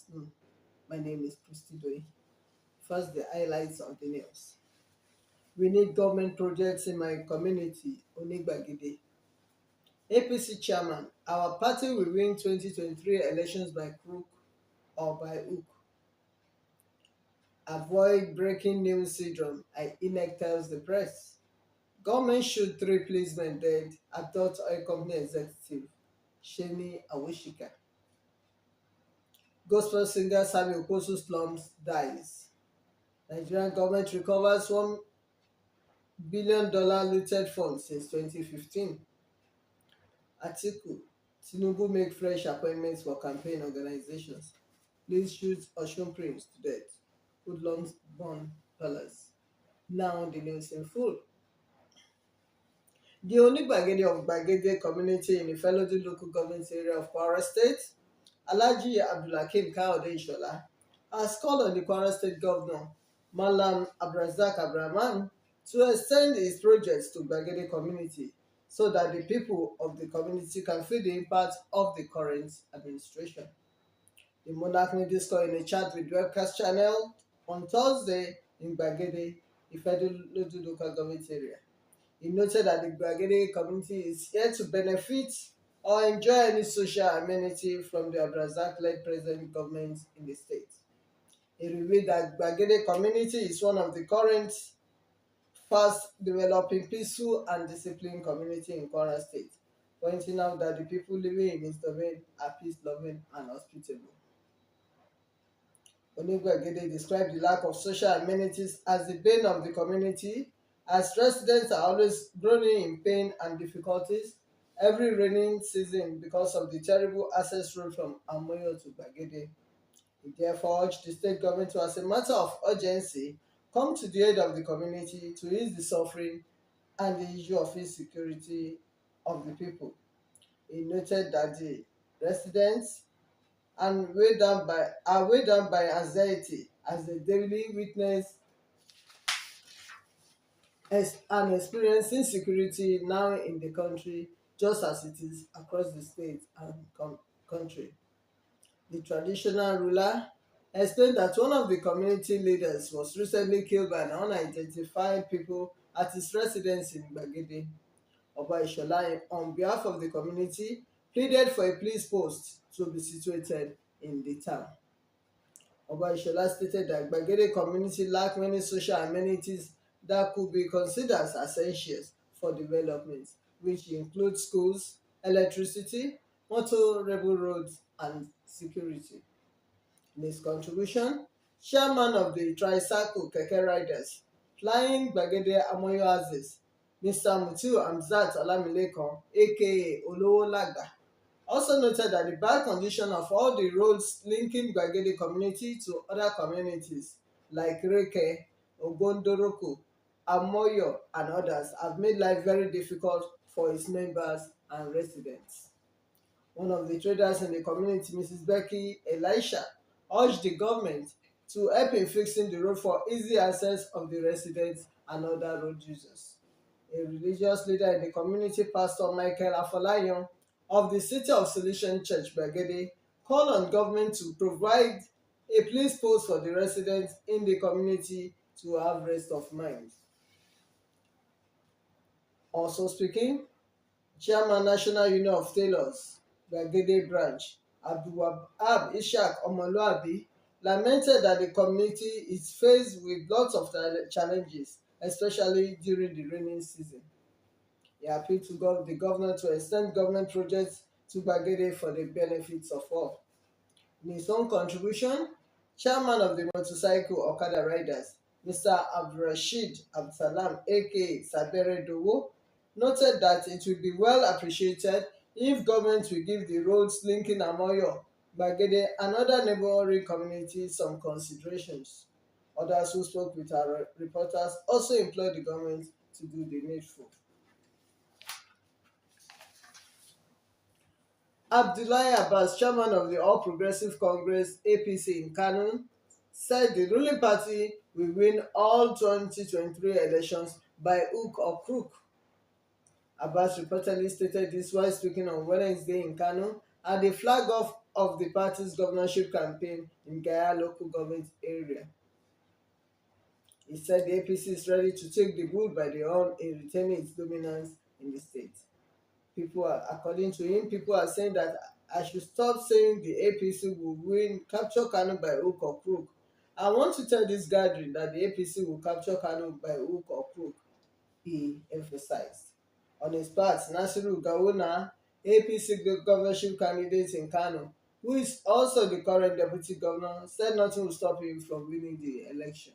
afternoon. My name is Christy Doi. First, the highlights of the news. We need government projects in my community, Onigbagide. APC chairman, our party will win 2023 elections by crook or by hook. Avoid breaking news syndrome, INEC tells the press. Government shoot three policemen dead, abduct oil company executive, Sheni Awishika. Gospel singer Sami Okposo slums dies. Nigerian government recovers $1 billion looted funds since 2015. Atiku, Tinubu make fresh appointments for campaign organizations. Police shoot Osun Prince to death. Hoodlums burn palace. Now the news in full. The Onigbagede of Gbagede community in the Felodi local government area of Kwara State, Alhaji Abdulhakeem Kayode Ishola, has called on the Kwara State Governor, Malam Abrazak Abrahman, to extend his projects to Gbagede community so that the people of the community can feel the impact of the current administration. The monarch made this call in a chat with Webcast channel on Thursday in Gbagede, Ifeoludu local government area. He noted that the Gbagede community is here to benefit or enjoy any social amenity from the Abrazak-led present government in the state. He revealed that Gbagede community is one of the current fast-developing, peaceful and disciplined community in Kwara State, pointing out that the people living in its domain are peace-loving and hospitable. Onigbagede described the lack of social amenities as the bane of the community, as residents are always groaning in pain and difficulties every rainy season because of the terrible access road from Amoyo to Gbagede. He therefore urged the state government to, as a matter of urgency, come to the aid of the community to ease the suffering and the issue of insecurity of the people. He noted that the residents are weighed down by anxiety as they daily witness and experience insecurity now in the country, just as it is across the state and country. The traditional ruler explained that one of the community leaders was recently killed by an unidentified people at his residence in Gbagede. Oba Ishola, on behalf of the community, pleaded for a police post to be situated in the town. Oba Ishola stated that Gbagede community lack many social amenities that could be considered as essentials for development, which include schools, electricity, motorable roads, and security. In his contribution, chairman of the Tricycle Keke Riders Flying Gbagede Amoyo Axis, Mr. Mutiu Hamzat Olamilekan, aka Olowo Lagba, also noted that the bad condition of all the roads linking Gbagede community to other communities like Reke, Ogondoroko, Amoyo, and others have made life very difficult for its members and residents. One of the traders in the community, Mrs. Becky Elisha, urged the government to help in fixing the road for easy access of the residents and other road users. A religious leader in the community, Pastor Michael Afolayan of the City of Solution Church, Gbagede, called on government to provide a police post for the residents in the community to have rest of mind. Also speaking, Chairman National Union of Tailors, Gbagede Branch, Abdulwahab Ishaq Omoluabi, lamented that the community is faced with lots of challenges, especially during the rainy season. He appealed to the governor to extend government projects to Gbagede for the benefits of all. In his own contribution, chairman of the Motorcycle Okada Riders, Mr. Abdulrasheed Abdulsalam, aka Sabere Dowo, noted that it will be well appreciated if government will give the roads linking Amoyo, Gbagede, and other neighboring communities some considerations. Others who spoke with our reporters also implored the government to do the needful. Abdullahi Abbas, chairman of the All Progressive Congress (APC) in Kano, said the ruling party will win all 2023 elections by hook or crook. Abbas reportedly stated this while speaking on Wednesday in Kano at the flag-off of the party's governorship campaign in Gaya local government area. He said the APC is ready to take the bull by the horn in retaining its dominance in the state. According to him, people are saying that I should stop saying the APC will win, capture Kano by hook or crook. I want to tell this gathering that the APC will capture Kano by hook or crook, he emphasized. On his part, Nasiru Gawuna, APC governorship candidate in Kano, who is also the current deputy governor, said nothing will stop him from winning the election.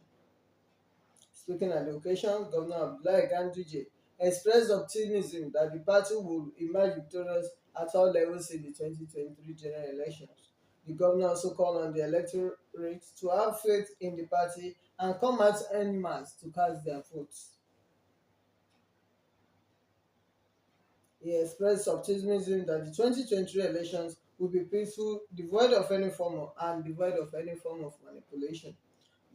Speaking at the occasion, Governor Abdullahi Ganduje expressed optimism that the party will emerge victorious at all levels in the 2023 general elections. The governor also called on the electorate to have faith in the party and come out en masse to cast their votes. He expressed optimism that the 2023 elections will be peaceful, devoid of any form of manipulation.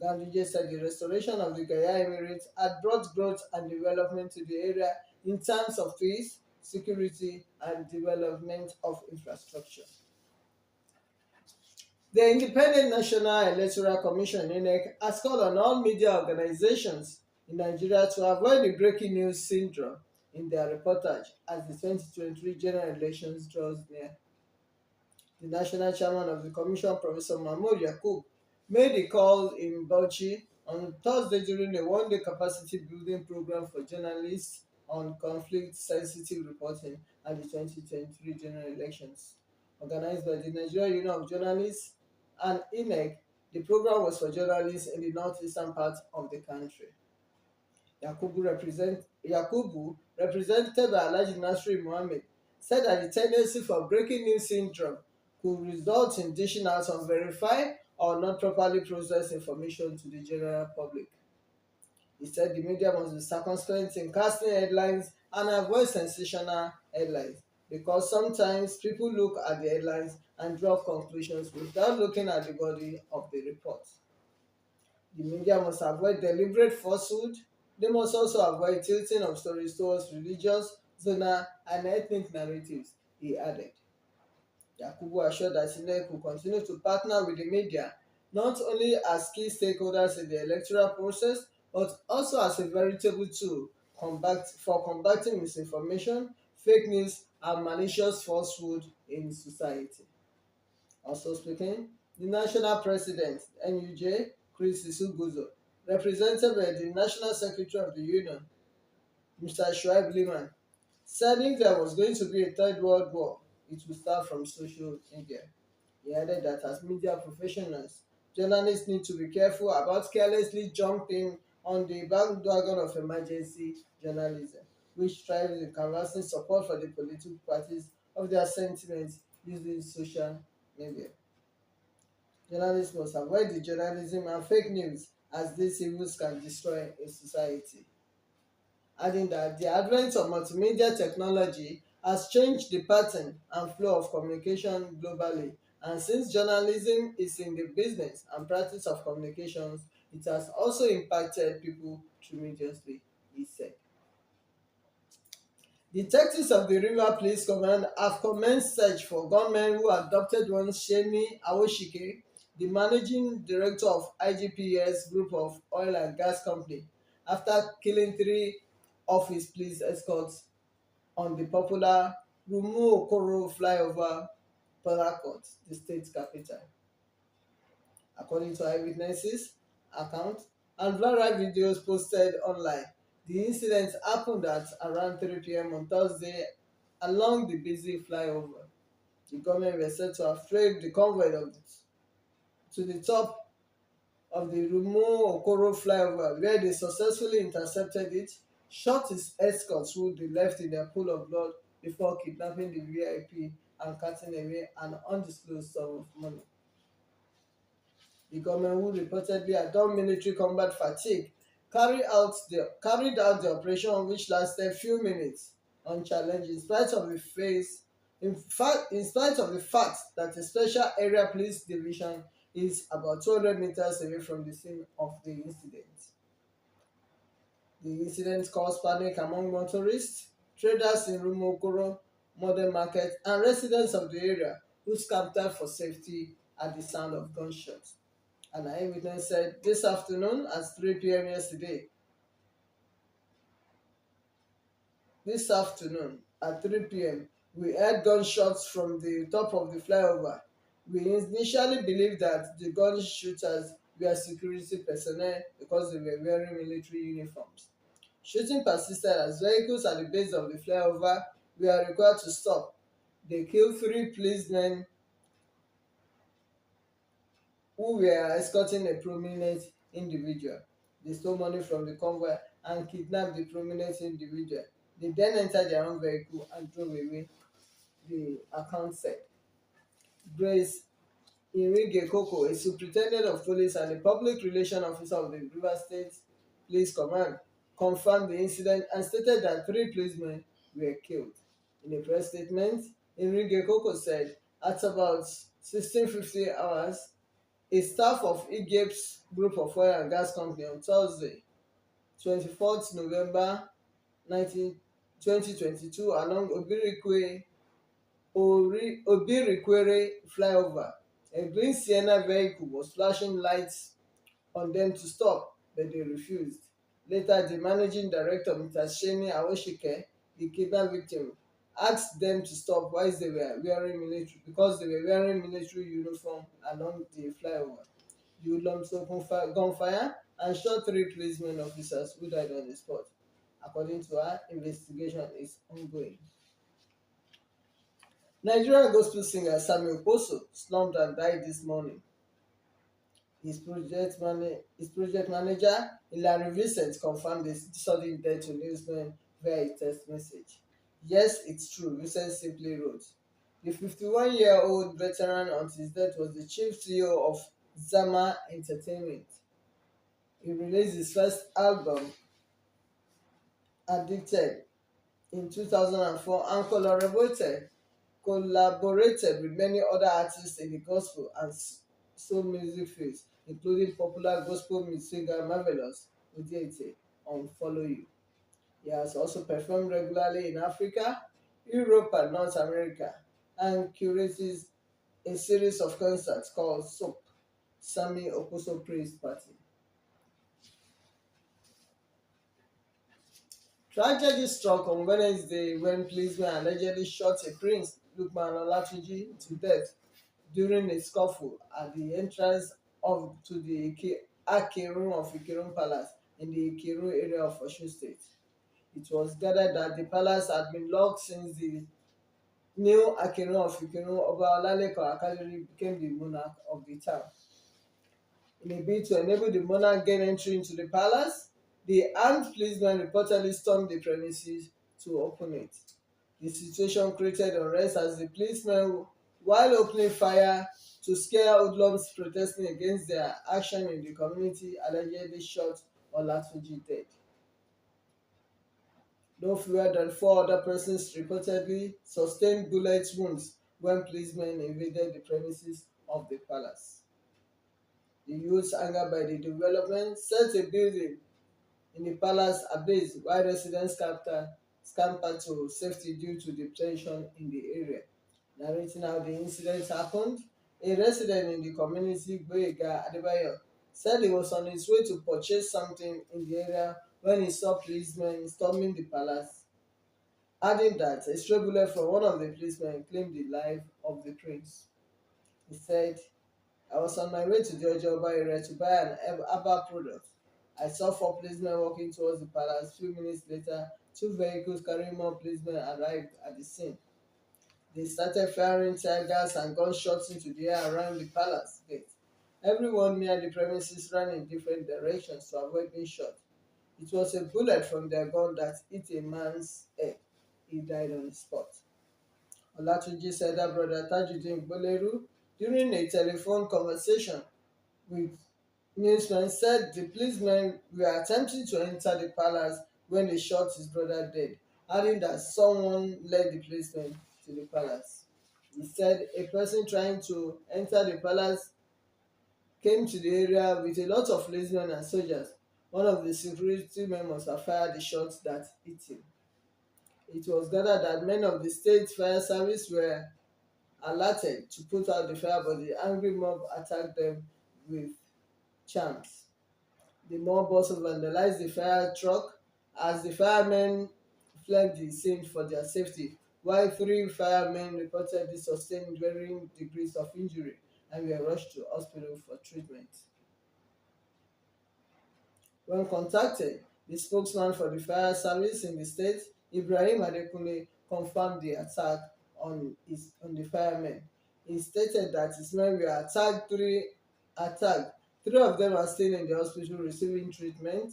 Ganduje said the restoration of the Gaya Emirates had brought growth and development to the area in terms of peace, security, and development of infrastructure. The Independent National Electoral Commission (INEC) has called on all media organizations in Nigeria to avoid the breaking news syndrome in their reportage as the 2023 general elections draws near. The national chairman of the commission, Professor Mahmood Yakub, made the call in Bauchi on Thursday during a one-day capacity building program for journalists on conflict-sensitive reporting at the 2023 general elections. Organized by the Nigerian Union of Journalists and INEC, the program was for journalists in the northeastern part of the country. Yakubu, represented by Alhaji Nasri Mohammed, said that the tendency for breaking news syndrome could result in dishing out unverified or not properly processed information to the general public. He said the media must be circumspect in casting headlines and avoid sensational headlines because sometimes people look at the headlines and draw conclusions without looking at the body of the report. The media must avoid deliberate falsehood. They must also avoid tilting of stories towards religious, zonal, and ethnic narratives, he added. Yakubu assured that INEC will continue to partner with the media, not only as key stakeholders in the electoral process, but also as a veritable tool for combating misinformation, fake news, and malicious falsehood in society. Also speaking, the national president, NUJ, Chris Isuguzo, represented by the National Secretary of the Union, Mr. Shuaib Liman, said if there was going to be a third world war, it would start from social media. He added that as media professionals, journalists need to be careful about carelessly jumping on the bandwagon of emergency journalism, which thrives in canvassing support for the political parties of their sentiments using social media. Journalists must avoid the journalism and fake news as these evils can destroy a society. Adding that the advent of multimedia technology has changed the pattern and flow of communication globally, and since journalism is in the business and practice of communications, it has also impacted people tremendously, he said. Detectives of the River Police Command have commenced search for gunmen who abducted one Shemi Awoshike, the managing director of IGPS Group of Oil and Gas Company, after killing three of his police escorts on the popular Rumu Okoro flyover, Port Harcourt, the state capital. According to eyewitnesses' accounts and viral videos posted online, the incident happened at around 3 p.m. on Thursday along the busy flyover. The government were said to have trailed the convoy to the top of the Rumu Okoro flyover, where they successfully intercepted it, shot his escorts who they left in their pool of blood before kidnapping the VIP and carting away an undisclosed sum of money. The government, who reportedly had done military combat fatigue, carried out the operation, which lasted few minutes, unchallenged in spite of the fact that a special area police division is about 200 meters away from the scene of the incident. The incident caused panic among motorists, traders in Rumokoro modern market, and residents of the area, who scampered for safety at the sound of gunshots. An eyewitness said this afternoon at 3 p.m. This afternoon at 3 p.m., we heard gunshots from the top of the flyover. We initially believed that the gun shooters were security personnel because they were wearing military uniforms. Shooting persisted as vehicles at the base of the flyover were required to stop. They killed three policemen who were escorting a prominent individual. They stole money from the convoy and kidnapped the prominent individual. They then entered their own vehicle and drove away, the account said. Grace Irige-Koko, a superintendent of police and a public relations officer of the Rivers State Police Command, confirmed the incident and stated that three policemen were killed. In a press statement, Irige-Koko said at about 16:50 hours, a staff of Egypt's group of oil and gas company on Thursday, 24th November 2022, along Obirikwere flyover. A green Sienna vehicle was flashing lights on them to stop, but they refused. Later, the managing director, Mr. Sheni Awoshike, the kidnapped victim, asked them to stop because they were wearing military uniform along the flyover. The hoodlums opened gunfire and shot three policemen officers who died on the spot. According to her, investigation is ongoing. Nigerian gospel singer Samuel Okposo slumped and died this morning. His project manager, Hilary Vincent, confirmed the sudden death to newsmen via a text message. Yes, it's true, Vincent simply wrote. The 51-year-old veteran on his death was the chief CEO of Zama Entertainment. He released his first album, Addicted, in 2004 and collaborated with many other artists in the gospel and soul music fields, including popular gospel singer Marvelous Odiete on Follow You. He has also performed regularly in Africa, Europe, and North America, and curates a series of concerts called SOAP, Sammy Okposo Praise Party. Tragedy struck on Wednesday when policemen allegedly shot a prince, Lukman Olatunji, to death during a scuffle at the entrance to the Akerun of Ikirun Palace in the Ikirun area of Osun State. It was gathered that the palace had been locked since the new Akerun of Ikirun, Oba Olalekan Akadiri, became the monarch of the town. In a bid to enable the monarch gain entry into the palace, the armed policemen reportedly stormed the premises to open it. The situation created unrest as the policemen, while opening fire to scare hoodlums protesting against their action in the community, allegedly shot Olatunji dead. No fewer than four other persons reportedly sustained bullet wounds when policemen invaded the premises of the palace. The youths, angered by the development, set a building in the palace ablaze while residents scampered to safety due to the tension in the area. Narrating how the incident happened, a resident in the community, Gboyega Adebayo, said he was on his way to purchase something in the area when he saw policemen storming the palace, adding that a stray bullet from one of the policemen claimed the life of the prince. He said, I was on my way to the Ojoba area to buy an herbal product. I saw four policemen walking towards the palace. Few minutes later, two vehicles carrying more policemen arrived at the scene. They started firing tear gas and gunshots into the air around the palace gate. Everyone near the premises ran in different directions to avoid being shot. It was a bullet from their gun that hit a man's head. He died on the spot. Olatunji's elder brother Tajuddin Boleru, during a telephone conversation with newsmen, said the policemen were attempting to enter the palace when they shot his brother dead, adding that someone led the policemen to the palace. He said a person trying to enter the palace came to the area with a lot of policemen and soldiers. One of the security members had fired the shots that hit him. It was gathered that men of the state fire service were alerted to put out the fire, but the angry mob attacked them with charms. The mob also vandalized the fire truck as the firemen fled the scene for their safety, while three firemen reportedly sustained varying degrees of injury and were rushed to hospital for treatment. When contacted, the spokesman for the fire service in the state, Ibrahim Adekunle, confirmed the attack on the firemen. He stated that his men were attacked. Three of them are still in the hospital receiving treatment.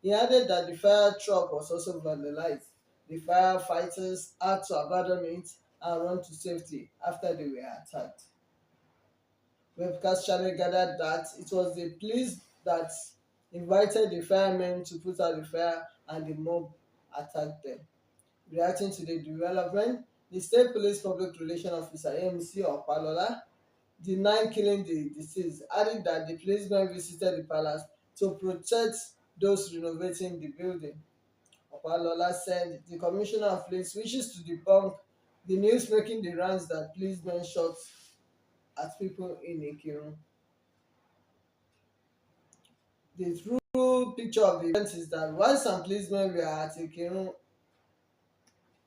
He added that the fire truck was also vandalized. The firefighters had to abandon it and run to safety after they were attacked. Webcast channel gathered that it was the police that invited the firemen to put out the fire and the mob attacked them. Reacting to the development, the state police public relations officer AMC Opalola denied killing the deceased, adding that the policemen visited the palace to protect those renovating the building. Opalola said the commissioner of police wishes to debunk the news making the rounds that policemen shot at people in Ikirun. The true picture of the event is that while some policemen were at Ikirun,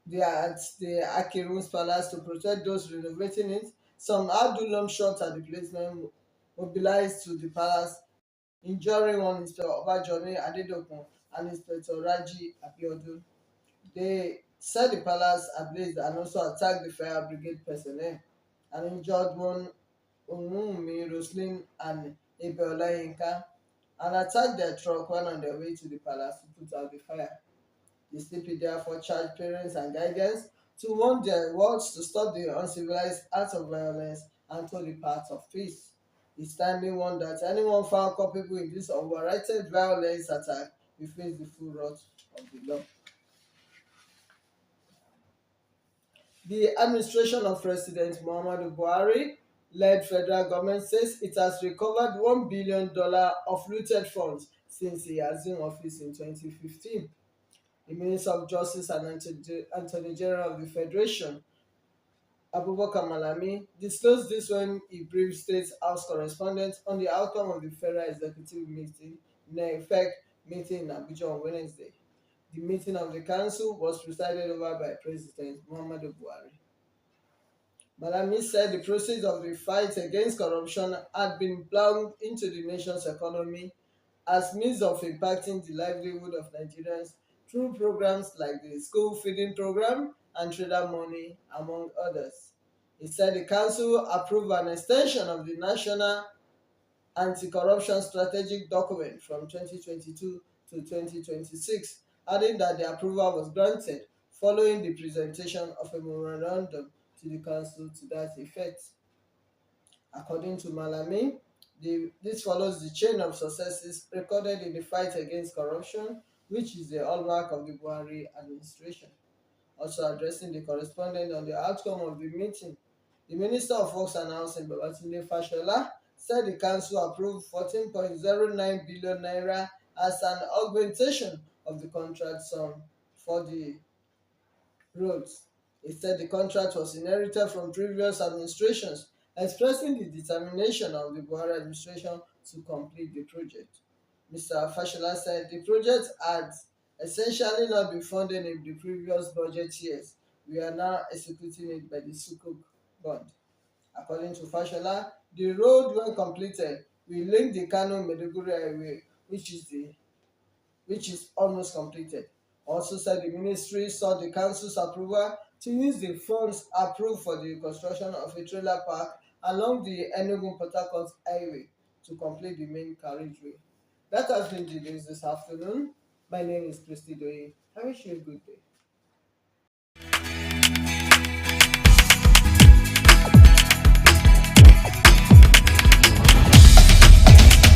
they are at the Akirun's palace to protect those renovating it. Some Abdullam shot at the policemen mobilized to the palace, injuring one Inspector Obajone Adedokun and Inspector Raji Abiodun. They set the palace ablaze and also attacked the fire brigade personnel and injured one Onwunmi Roslyn and Ebe Olayinka and attacked their truck when on their way to the palace to put out the fire. The CP therefore charged parents and guardians to warn their wards to stop the uncivilized acts of violence and to the path of peace. He sternly warned that anyone found culpable in this unwarranted violence attack will face the full wrath of the law. The administration of President Muhammadu Buhari led federal government says it has recovered $1 billion of looted funds since he assumed office in 2015. The Minister of Justice and Attorney General of the Federation, Abubakar Malami, disclosed this when he briefed State House correspondents on the outcome of the Federal Executive Meeting, NEFEC meeting in Abuja on Wednesday. The meeting of the council was presided over by President Muhammadu Buhari. Malami said the proceeds of the fight against corruption had been plowed into the nation's economy as means of impacting the livelihood of Nigerians through programs like the school feeding program and trader money, among others. He said the council approved an extension of the National Anti-Corruption Strategic Document from 2022 to 2026, adding that the approval was granted following the presentation of a memorandum to the council to that effect. According to Malami, this follows the chain of successes recorded in the fight against corruption, which is the hallmark of the Buhari administration. Also addressing the correspondent on the outcome of the meeting, the Minister of Works and Housing, Babatunde Fashola, said the council approved 14.09 billion naira as an augmentation of the contract sum for the roads. He said the contract was inherited from previous administrations, expressing the determination of the Buhari administration to complete the project. Mr. Fashola said the project had essentially not been funded in the previous budget years. We are now executing it by the Sukuk bond. According to Fashola, the road, when completed, will link the Kano Maiduguri Highway, which is almost completed. Also said the ministry sought the council's approval to use the funds approved for the construction of a trailer park along the Enugu-Port Harcourt Highway to complete the main carriageway. That has been the news this afternoon. My name is Christy Doye. I wish you a good day.